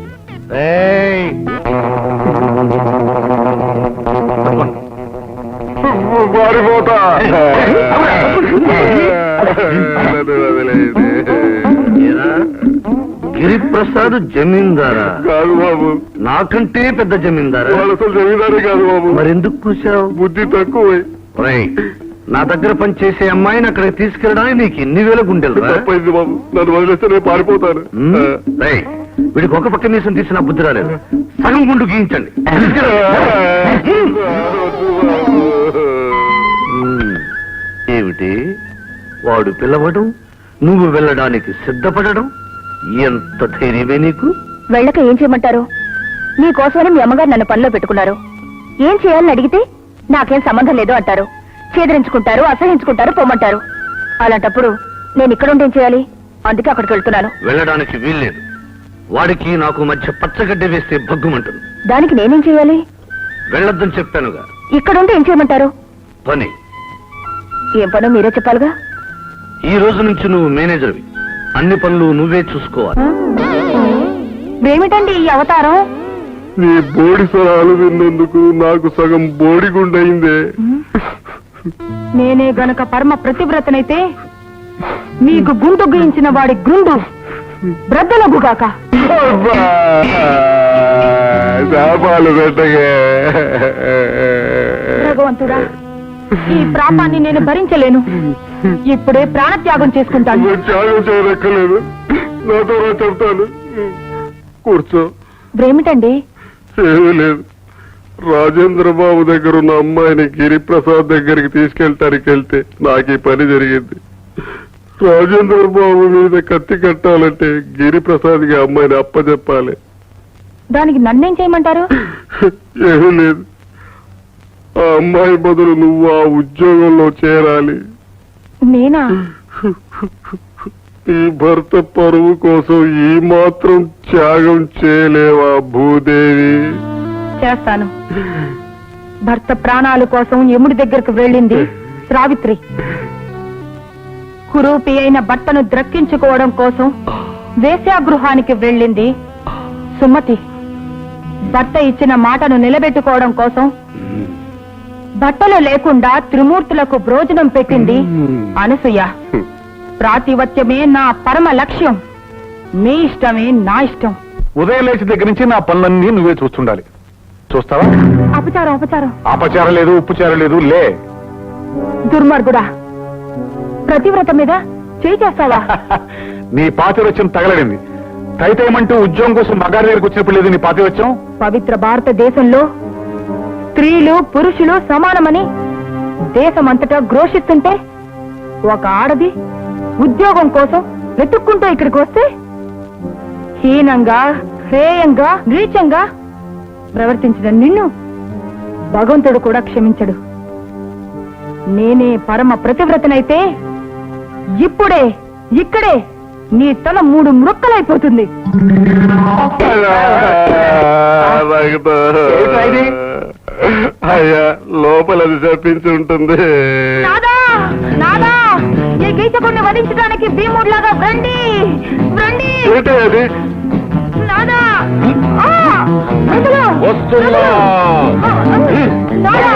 మారిపోతా. గిరిప్రసాద్ జమీందారా? కాదు బాబు, నాకంటే పెద్ద జమీందారా? వాళ్ళు అసలు జమీందారే కాదు బాబు. మరెందుకు కూర్చావు? బుద్ధి తక్కువ. నా దగ్గర పనిచేసే అమ్మాయిని అక్కడికి తీసుకెళ్ళడానికి నీకు ఎన్ని వేల గుండెలు? తప్పైంది బాబు, నన్ను వదిలేస్తే నేను పారిపోతాను. వీడికి ఒక పక్క నీసం తీసిన బుద్ధి రాలేదు. సగం గుండు గీయించండి. ఏమిటి వాడు పిలవడం, నువ్వు వెళ్ళడానికి సిద్ధపడడం? ఎంత ధైర్యమే నీకు? వెళ్ళక ఏం చేయమంటారు? మీకోసమని మీ అమ్మగారు నన్ను పనిలో పెట్టుకున్నారు. ఏం చేయాలని అడిగితే నాకేం సంబంధం లేదు అంటారు. చేదరించుకుంటారు, అసహించుకుంటారు, పొమ్మంటారు. అలాంటప్పుడు నేను ఇక్కడ ఉండి ఏం చేయాలి? అందుకే అక్కడికి వెళ్తున్నాను. వెళ్ళడానికి వీల్లేదు. వాడికి నాకు మధ్య పచ్చగడ్డ వేస్తే భగ్గుమంటుంది. దానికి నేనేం చేయాలి? వెళ్ళొద్దని చెప్పానుగా. ఇక్కడుండి ఏం చేయమంటారు? పని. ఏం పనో మీరే చెప్పాలిగా. ఈ రోజు నుంచి నువ్వు మేనేజర్వి. అన్ని పనులు నువ్వే చూసుకోవాలి. ఏమిటండి ఈ అవతారం? నీ బోడి స్వరాలు విన్నందుకు నాకు సగం బోడి గుండయిందే. నేనే గనక పరమ ప్రతివ్రతనైతే మీకు గుండు గీయించిన వాడి గుండు బ్రద్దలగుగాక. శాపాలు పెట్టగే. భగవంతుడా, ఈ ప్రాపాన్ని నేను భరించలేను. ఇప్పుడే ప్రాణత్యాగం చేసుకుంటాను. త్యాగం చేయనక్కర్లేదు, నాతో చెప్తాను. కూర్చో. ఏమిటండి? ఏమీ లేదు, రాజేంద్ర బాబు దగ్గర ఉన్న అమ్మాయిని గిరిప్రసాద్ దగ్గరికి తీసుకెళ్ళటానికి వెళ్తే నాకు ఈ పని జరిగింది. రాజేంద్ర బాబు మీద కత్తి కట్టాలంటే గిరిప్రసాద్ కి అమ్మాయిని అప్పచెప్పాలి. దానికి నన్నేం చేయమంటారు? ఏమీ లేదు, ఆ అమ్మాయి బదులు నువ్వు ఆ ఉద్యోగంలో చేరాలి. నేనా? ఈ భర్త పరువు కోసం ఈ మాత్రం త్యాగం చేయలేవా భూదేవి? చేస్తాను. భర్త ప్రాణాల కోసం యముడి దగ్గరకు వెళ్ళింది సావిత్రి. కురూపి అయిన భర్తను ద్రక్కించుకోవడం కోసం వేశ్యాగృహానికి వెళ్ళింది సుమతి. భర్త ఇచ్చిన మాటను నిలబెట్టుకోవడం కోసం బట్టలు లేకుండా త్రిమూర్తులకు భోజనం పెట్టింది అనసూయ. ప్రాతివత్యమే నా పరమ లక్ష్యం. మీ ఇష్టమే నా ఇష్టం. ఉదయం లేచి దగ్గర నుంచి నా పనులన్నీ నువ్వే చూస్తుండాలి. చూస్తావా? అపచారం అపచారం. అపచారం లేదు, ఉప్పుచారం లేదు. లే. దుర్మార్గుడా, ప్రతివ్రత మీద చేయి చేస్తావా? నీ పాతివత్యం తగలడింది. తైతేయమంటూ ఉద్యోగం కోసం మగారి దగ్గరికి వచ్చినప్పుడు లేదు నీ పాతివత్యం. పవిత్ర భారతదేశంలో స్త్రీలు పురుషులు సమానమని దేశమంతటా ఘోషిస్తుంటే ఒక ఆడది ఉద్యోగం కోసం వెతుక్కుంటూ ఇక్కడికి వస్తే హీనంగా, హేయంగా, నీచంగా ప్రవర్తించిన నిన్ను భగవంతుడు కూడా క్షమించడు. నేనే పరమ ప్రతివ్రతనైతే ఇప్పుడే ఇక్కడే నీ తల 3 ముక్కలైపోతుంది. అయ్యా లోపల అది చెప్పించి ఉంటుంది. నాదా నాదా ఈ గీతకుణ్ణి వధించడానికి భీముడిలాగా రండి రండి. ఏంటి అది? నాదా ఆ! వదలు! వస్తున్నా. నాదా!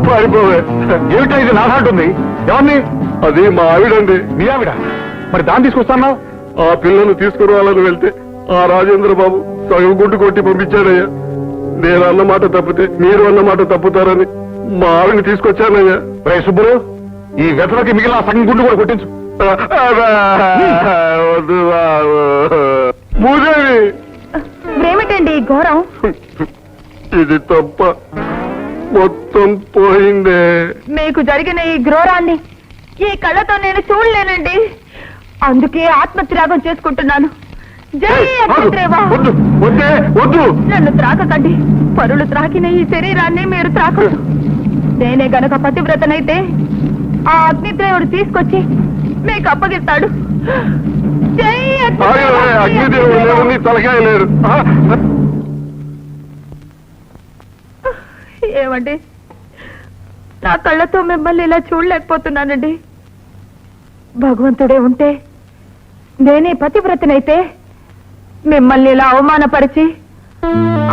పారిపోవే. ఏమిటో ఇది నాదంటుంది? ఎవరిని? అది మా ఆవిడండి. మీ ఆవిడ? మరి దాన్ని తీసుకొస్తాను. ఆ పిల్లలు తీసుకురావాలని వెళ్తే ఆ రాజేంద్ర బాబు సగం గుడ్డు కొట్టి పంపించాడయ్యా. నేను అన్నమాట తప్పితే మీరు అన్నమాట తప్పుతారని మా ఆవిడని తీసుకొచ్చానయ్యా. రే సుబ్బులు, ఈ వెతలకి మిగిలిన సగం గుండు కూడా కొట్టించు. వద్దు బాబు. భూదేవి, ఏమిటండి ఈ ఘోరం? ఇది తప్ప మొత్తం పోయిందే. మీకు జరిగిన ఈ ఘోరాన్ని ఈ కళ్ళతో నేను చూడలేనండి. అందుకే ఆత్మత్యాగం చేసుకుంటున్నాను. జై అగ్నిదేవా! వద్దు వద్దే వద్దు. నన్ను త్రాకకండి. పరులు త్రాకిన ఈ శరీరాన్ని మీరు త్రాకదు. నేనే గనక పతివ్రతనైతే ఆ అగ్నిదేవుడు తీసుకొచ్చి మీకు అప్పగిస్తాడు. జై అగ్నిదేవుడు లేరు, నీ తలకాయ లేరు. ఏమండి, నా కళ్ళతో మిమ్మల్ని ఇలా చూడలేకపోతున్నానండి. భగవంతుడే ఉంటే నేనే పతివ్రతనైతే మిమ్మల్ని ఇలా అవమానపరిచి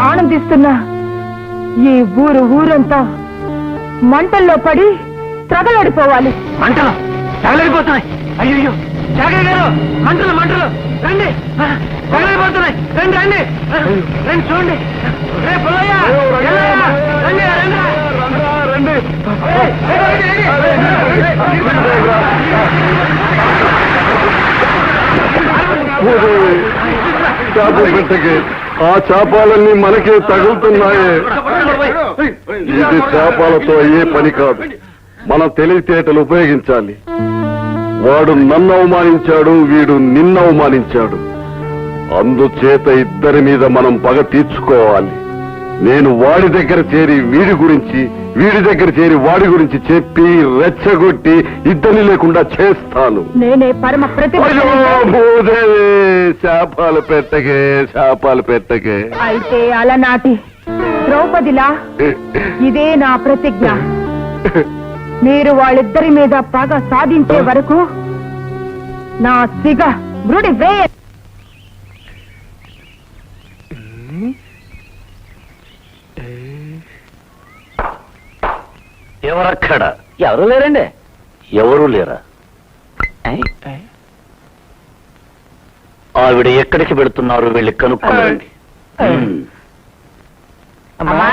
ఆనందిస్తున్నా ఈ ఊరంతా మంటల్లో పడి త్రగలడిపోవాలి. మంటలు తగలడిపోతున్నాయి. అయ్యో జాగయ్య గారు, మంటలు మంటలు రండి, తగలడిపోతున్నాయి. రండి రండి రండి, చూడండి. రే పుల్లయ్య, ఎల్లయ్య, రండి రండి రండి. చేపలు పెట్టకే, ఆ చేపాలన్నీ మనకే తగులుతున్నాయే. ఇది చేపాలతో అయ్యే పని కాదు. మన తెలివితేటలు ఉపయోగించాలి. వాడు నన్ను అవమానించాడు, వీడు నిన్ను అవమానించాడు. అందుచేత ఇద్దరి మీద మనం పగ తీర్చుకోవాలి. నేను వాడి దగ్గర చేరి వీడి గురించి, వీడి దగ్గర చేరి వాడి గురించి చెప్పి రెచ్చగొట్టి ఇద్దరిని లేకుండా చేస్తాను. నేనే పరమ అయ్యో భూదేవి, శాపాలు పెట్టకే, శాపాలు పెట్టకే. అయితే అలనాటి ద్రౌపదిలా ఇదే నా ప్రతిజ్ఞ. మీరు వాళ్ళిద్దరి మీద పగ సాధించే వరకు నా సిగ మృడి వేయ. ఎవరక్కడ? ఎవరు లేరండి. ఎవరూ లేరా? ఆవిడ ఎక్కడికి వెళుతున్నారు? వెళ్ళి కనుక్కోండి. అమ్మా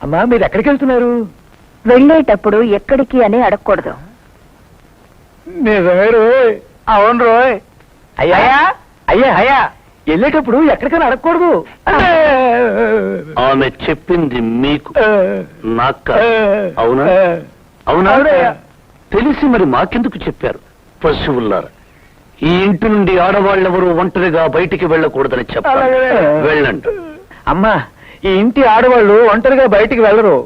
అమ్మా, మీరు ఎక్కడికి వెళ్తున్నారు? వెళ్ళేటప్పుడు ఎక్కడికి అని అడగకూడదు. నిజమే రోయ్. అవును రోయ్. అయ్యా అయ్యా అయ్యా, వెళ్ళేటప్పుడు ఎక్కడికైనా అడగకూడదు. ఆమె చెప్పింది మీకు, నాకు కాదు. అవునా? అవునా? తెలిసి మరి మాకెందుకు చెప్పారు? పశువుల్లారా, ఈ ఇంటి నుండి ఆడవాళ్ళెవరూ ఒంటరిగా బయటికి వెళ్ళకూడదని చెప్పాలి. వెళ్ళండి. అమ్మా, ఈ ఇంటి ఆడవాళ్ళు ఒంటరిగా బయటికి వెళ్ళరు.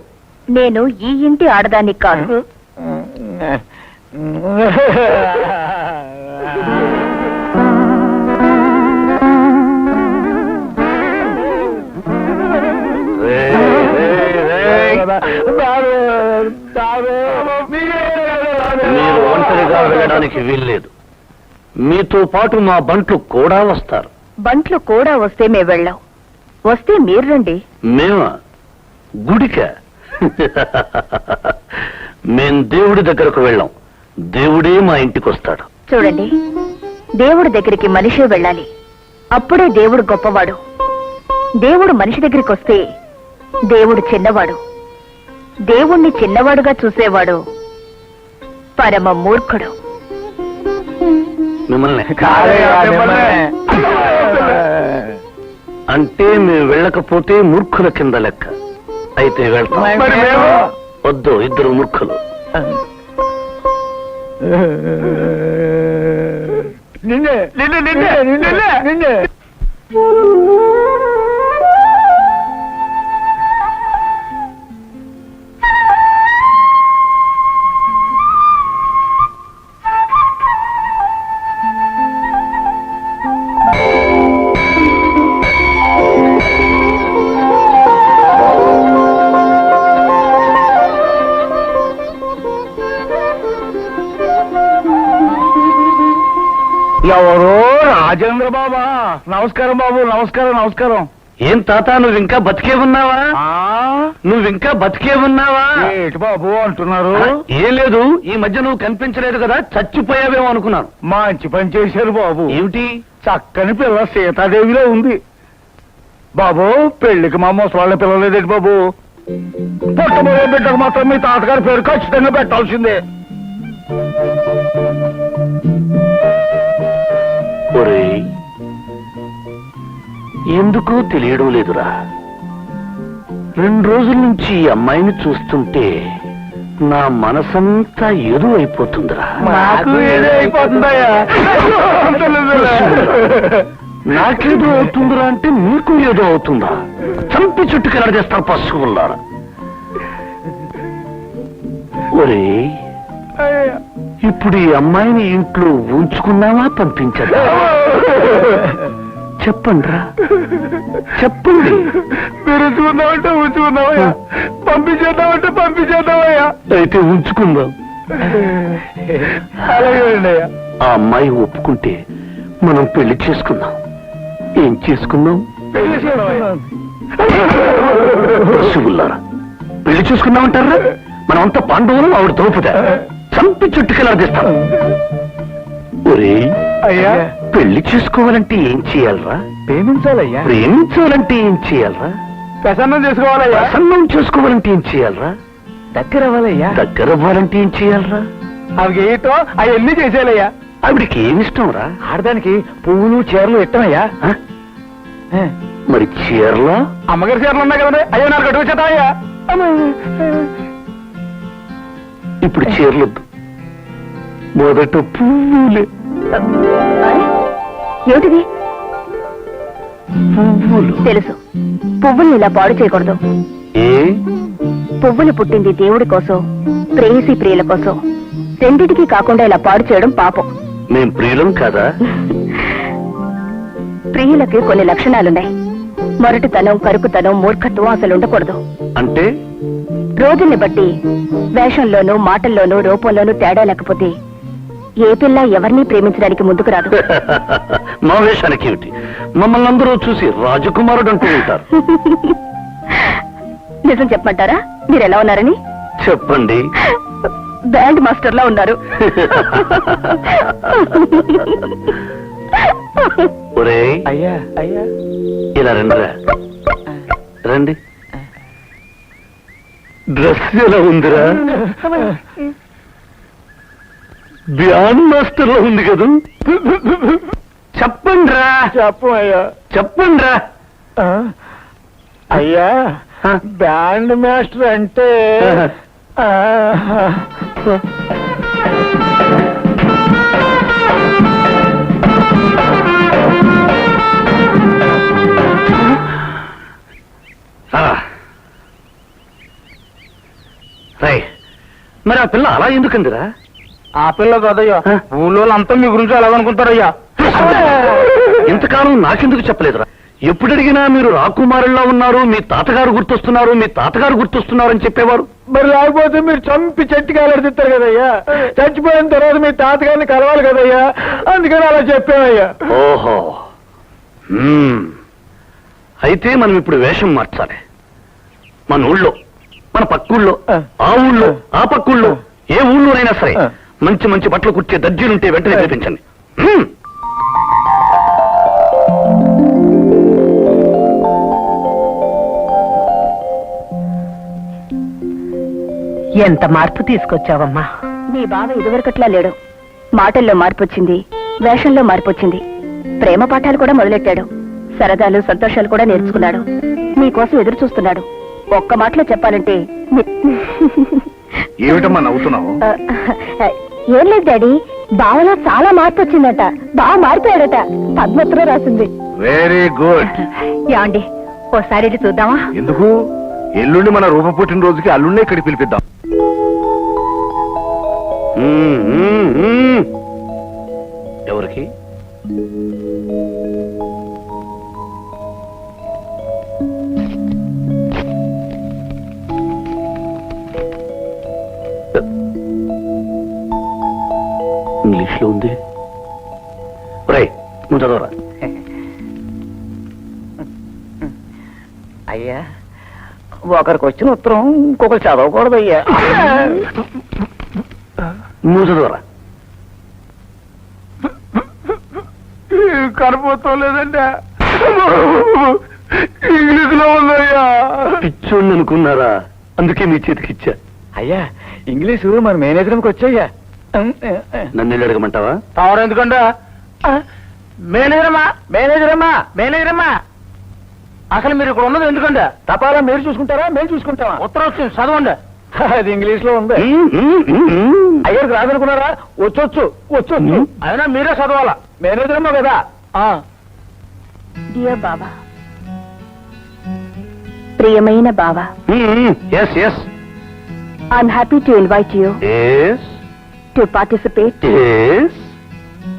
నేను ఈ ఇంటి ఆడదాన్ని కాదు. మీరు ఒంటరిగా వెళ్ళడానికి వీల్లేదు. మీతో పాటు మా బంట్లు కూడా వస్తారు. బంట్లు కూడా వస్తే మేము వెళ్ళాం. వస్తే మీరు రండి. మేమా? గుడిక? మేం దేవుడి దగ్గరకు వెళ్ళాం. దేవుడే మా ఇంటికి వస్తాడు. చూడండి, దేవుడి దగ్గరికి మనిషే వెళ్ళాలి. అప్పుడే దేవుడు గొప్పవాడు. దేవుడు మనిషి దగ్గరికి వస్తే దేవుడు చిన్నవాడు. దేవుణ్ణి చిన్నవాడుగా చూసేవాడు పరమ మూర్ఖుడు. మిమ్మల్ని అంటే మేము వెళ్ళకపోతే మూర్ఖుల కింద లెక్క. అయితే వెళ్తాం. వద్దు, ఇద్దరు మూర్ఖులు. నిన్నే నిన్నే నిన్నే నిన్నే నిన్నే ఎవరో రాజేంద్ర బాబా. నమస్కారం బాబు, నమస్కారం నమస్కారం. ఏం తాత నువ్వు ఇంకా బతికే ఉన్నావా? నువ్వు ఇంకా బతికే ఉన్నావా? ఏంటి బాబు అంటున్నారు? ఏం లేదు, ఈ మధ్య నువ్వు కనిపించలేదు కదా, చచ్చిపోయావేమో అనుకున్నాను. మంచి పని చేశారు బాబు. ఏమిటి? చక్కని పిల్ల సీతాదేవిలో ఉంది బాబు. పెళ్లికి మా ముసలాళ్ళ పిల్లలేదేంటి బాబు? పుట్టబోయే బిడ్డకు మాత్రం మీ తాతగారి పేరు ఖచ్చితంగా పెట్టాల్సిందే. ఒరేయ్, ఎందుకో తెలియడం లేదురా. 2 రోజుల నుంచి ఈ అమ్మాయిని చూస్తుంటే నా మనసంతా ఏదో అయిపోతుందిరా. నాకు ఏదో అయిపోతుందయ్యా. నాకేదో అవుతుందిరా అంటే నీకు ఏదో అవుతుందా? చంపి చుట్టుకెళ్ళ చేస్తారు పశువుల్లారా. ఒరేయ్, ఇప్పుడు ఈ అమ్మాయిని ఇంట్లో ఉంచుకున్నావా పంపించదా? చెప్పండిరా, చెప్పండి. మీరు ఉంచుకుందామంటే ఉంచుకుందామయ్యా, పంపించేద్దామంటే పంపించేద్దామయ్యా. అయితే ఉంచుకుందాం. అలాగే అయ్యా. ఆ అమ్మాయి ఒప్పుకుంటే మనం పెళ్లి చేసుకుందాం. ఏం చేసుకుందాం? పశువుల్లారా, పెళ్లి చేసుకుందామంటారా? మనమంతా పాండవులు, ఆవిడ తోపుదా. చంపి చుట్టుకెళ్ళాడిస్తాం. ఒరే అయ్యా, పెళ్లి చేసుకోవాలంటే ఏం చేయాలరా? ప్రేమించాలయ్యా. ప్రేమించాలంటే ఏం చేయాలరా? ప్రసన్నం చేసుకోవాలయ్యా. ప్రసన్నం చేసుకోవాలంటే ఏం చేయాలరా? దగ్గర అవ్వాలయ్యా. దగ్గర అవ్వాలంటే ఏం చేయాలరా? అవి ఏటో అవన్నీ చేసేయాలయ్యా. ఆవిడికి ఏమిష్టం రా? ఆడదానికి పువ్వులు చీరలు ఇష్టమయ్యా. మరి చీరలా? అమ్మగారి చీరలు ఉన్నాయి కదండి, అయ్యో నాకు అటు వచ్చేతాయ్యా. ఇప్పుడు చీరలొద్దు, మొదట పువ్వులే. ఏమిటిది? పువ్వులు. తెలుసు, పువ్వుల్ని ఇలా పాడు చేయకూడదు. ఏ? పువ్వులు పుట్టింది దేవుడి కోసం, ప్రేయసి ప్రియుల కోసం. రెండిటికి కాకుండా ఇలా పాడు చేయడం పాపం. మేం ప్రియులం కదా? ప్రియులకి కొన్ని లక్షణాలున్నాయి. మొరటితనం, కరుకుతనం, మూర్ఖత్వం అసలు ఉండకూడదు. అంటే రోజుల్ని బట్టి వేషంలోనూ, మాటల్లోనూ, రూపంలోనూ తేడా లేకపోతే ఏ పిల్ల ఎవరిని ప్రేమించడానికి ముందుకు రాదు. మా వేషానికి ఏమిటి? మమ్మల్ని అందరూ చూసి రాజకుమారుడు అంటూ ఉంటారు. నిజం చెప్పమంటారా? మీరు ఎలా ఉన్నారని? చెప్పండి. బ్యాండ్ మాస్టర్ లా ఉన్నారు. ఒరే అయ్యా అయ్యా, ఇలా రండిరా, రండి. డ్రెస్ ఎలా ఉందిరా? బ్యాండ్ మాస్టర్ లో ఉంది కదా? చెప్పండిరా, చెప్పు అయ్యా. చెప్పండిరా. అయ్యా, బ్యాండ్ మాస్టర్ అంటే మరి ఆ పిల్ల అలా ఎందుకందిరా? ఆ పిల్ల కదయ్యా, ఊళ్ళో అంతా మీ గురించి ఎలాగనుకుంటారయ్యా. ఇంతకాలం నాకెందుకు చెప్పలేదురా? ఎప్పుడు అడిగినా మీరు రాకుమారుల్లా ఉన్నారు, మీ తాతగారు గుర్తొస్తున్నారు, మీ తాతగారు గుర్తొస్తున్నారు అని చెప్పేవారు. మరి లేకపోతే మీరు చంపి చెట్టుకి ఎలాడిస్తారు కదయ్యా. చచ్చిపోయిన తర్వాత మీ తాతగారిని కలవాలి కదయ్యా, అందుకని అలా చెప్పామయ్యా. ఓహో, అయితే మనం ఇప్పుడు వేషం మార్చాలి. మన ఊళ్ళో, మన పక్కూళ్ళో, ఆ ఊళ్ళో, ఆ పక్కూళ్ళో, ఏ ఊళ్ళోనైనా సరే మంచి మంచి బట్టలు కుట్టే దర్జీలుంటే వెంటనే పిలిపించండి. ఎంత మార్పు తీసుకొచ్చావమ్మా. మీ బావ ఇదివరకట్లా లేడు. మాటల్లో మార్పు వచ్చింది, వేషంలో మార్పు వచ్చింది. ప్రేమ పాఠాలు కూడా మొదలెట్టాడు. సరదాలు, సంతోషాలు కూడా నేర్చుకున్నాడు. మీకోసం ఎదురు చూస్తున్నాడు. ఒక్క మాటలో చెప్పాలంటే ఏమిటమ్మా నవ్వుతున్నావు? ఏం లేదు డాడీ, బావలో చాలా మార్పు వచ్చిందట, బాగా మారిపోయాడట. పద్మత్రం రాసింది. Very good. ఏమండి ఓసారి వెళ్ళి చూద్దామా? ఎందుకు? ఎల్లుండి మన రూప పుట్టినరోజుకి అల్లుండే ఇక్కడికి పిలిపిద్దాం. ఎవరికి? ఇంగ్లీష్ లో ఉంది. నువ్వు చదవరా. అయ్యా ఒకరికి వచ్చిన ఉత్తరం ఇంకొకరు చదవకూడదు అయ్యా. నువ్వు చదవరా. కనపోతాం లేదంటే ఇంగ్లీష్ లో ఉందయ్యా. పిచ్చోండి అనుకున్నారా? అందుకే మీ చేతికిచ్చా. అయ్యా ఇంగ్లీషు మన మేనేజర్కి వచ్చాయ్యా. నన్ను వెళ్ళి అడగమంటావా? తవరు ఎందుకంటే మేనేజరమ్మా అసలు మీరు ఇక్కడ ఉన్నది ఎందుకంటే తపాలా మీరు చూసుకుంటారా మేము చూసుకుంటామా? ఉత్తరం వచ్చింది చదవండి. అది ఇంగ్లీష్ లో ఉంది. అయ్యారికి రాదనుకున్నారా? వచ్చొచ్చు. అయినా మీరే చదవాలా, మేనేజరమ్మా కదా. డియర్ బావా, ప్రియమైన బావా, yes yes. I'm happy to invite you yes to participate yes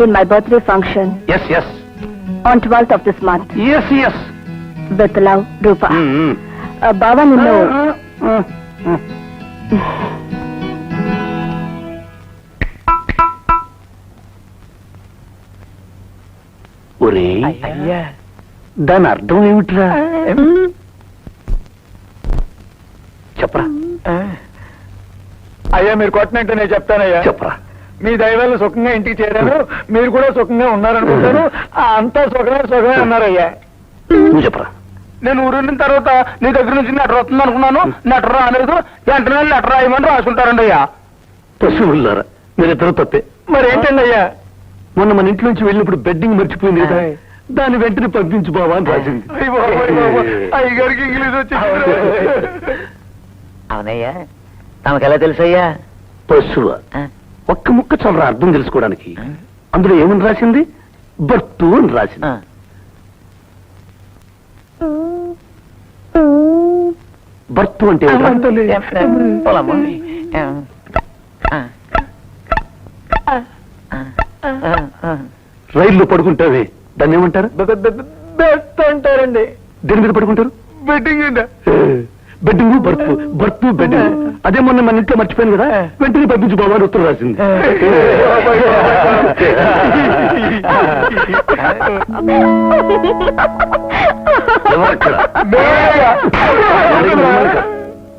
in my birthday function yes yes on 12th of this month. Yes yes. With love, Rupa. బావా నిన్ను ఒరే, అయ్యా దాని అర్థం ఏమిట్రా? చెప్పరా అయ్యా మీరు కొట్టినట్టు నేను చెప్తానయ్యా. చెప్పరా. మీ దయవల్ల సుఖంగా ఇంటికి చేరాను, మీరు కూడా సుఖంగా ఉన్నారనుకుంటాను. అంతా సుఖమే అన్నారయ్యా. నువ్వు చెప్పరా. నేను ఊరిన తర్వాత నీ దగ్గర నుంచి లెటర్ వస్తుంది అనుకున్నాను. లెటర్ రాలేదు. వెంటనే లెటర్ రాయమని రాసుకుంటారండి అయ్యా. పశువులారా, మీరిద్దరూ తప్పే. మరి ఏంటండి అయ్యా? మొన్న మన ఇంట్లో నుంచి వెళ్ళినప్పుడు బెడ్డింగ్ మర్చిపోయింది కదా, దాన్ని వెంటనే పంపించు బావా అని రాసింది. అయ్యగారికి ఇంగ్లీష్ వచ్చి అవునయ్యా. తమకెలా తెలుసయ్యా? పశువ ఒక్క ముక్క చవరా అర్థం తెలుసుకోవడానికి. అందులో ఏమని రాసింది? బర్తు అని రాసింది. బర్తు అంటే రైల్లో పడుకుంటావే, దాన్ని ఏమంటారు? బెడ్ అంటారండి. దేని మీద పడుకుంటారు? బెడ్డింగ్ అండి. Bedding birth bedding. అదే మొన్న మన ఇంట్లో మర్చిపోయాను కదా, వెంటనే పంపించు బాబా అని ఉత్తరం రాసింది.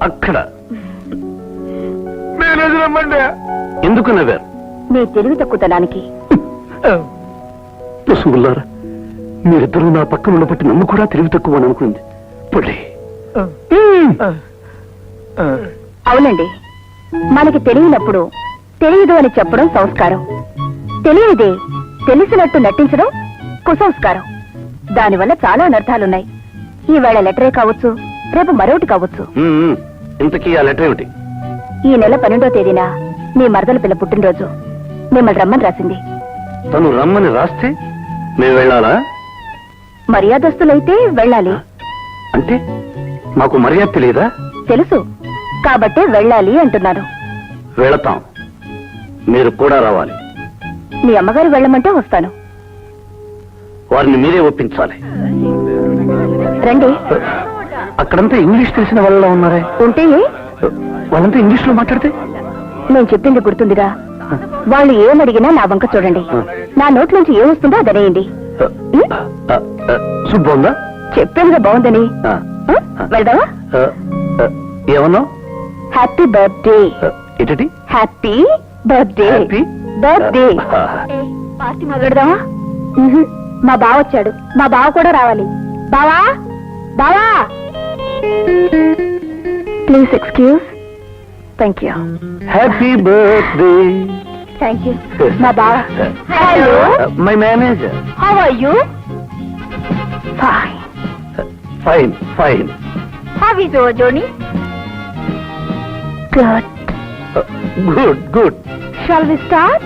అక్కడ ఎందుకు నవ్వారు? నీ తెలివి తక్కువతనానికి. పశువులారా, మీరిద్దరూ నా పక్కన ఉన్నప్పటి నన్ను కూడా తెలివి తక్కువ అని అనుకుంది. పొడి అవునండి, మనకి తెలియనప్పుడు తెలియదు అని చెప్పడం సంస్కారం. తెలియనిదే తెలిసినట్టు నటించడం కుసంస్కారం. దానివల్ల చాలా అనర్థాలున్నాయి. ఈవేళ లెటరే కావచ్చు, రేపు మరొకటి కావచ్చు. ఇంతకీ ఆ లెటర్ ఏమిటి? ఈ నెల 12వ తేదీన మీ మరదల పిల్ల పుట్టినరోజు. మిమ్మల్ని రమ్మని రాసింది. తను రమ్మని రాస్తే మేము వెళ్ళాలా? మర్యాదస్తులైతే వెళ్ళాలి. అంటే మాకు మర్యాద తెలియదా? తెలుసు కాబట్టే వెళ్ళాలి అంటున్నాను. వెళతాం, మీరు కూడా రావాలి. మీ అమ్మగారు వెళ్ళమంటే వస్తాను. వారిని మీరే ఒప్పించాలి. రండి. అక్కడంతా ఇంగ్లీష్ తెలిసిన వాళ్ళ ఉన్నారే. ఉంటే వాళ్ళంతా ఇంగ్లీష్ లో మాట్లాడితే? నేను చెప్పింది గుర్తుందిగా. వాళ్ళు ఏమడిగినా నా వంక చూడండి. నా నోట్లోంచి ఏమొస్తుందో అదనేయండి. సూప్ బాగుందా? చెప్పానుగా బాగుందని. వెళ్దామా? ఏమన్నా? Happy birthday. ఏంటి? Happy birthday. Happy birthday. Party మొదలెడదామా? మా బావ వచ్చాడు. మా బావ కూడా రావాలి. బావా, బావా, please excuse. Thank you. Happy birthday. Thank you. మా బావ. Hello, my manager. How are you? Fine. Fine fine. How is your journey? Good. Good good. Shall we start?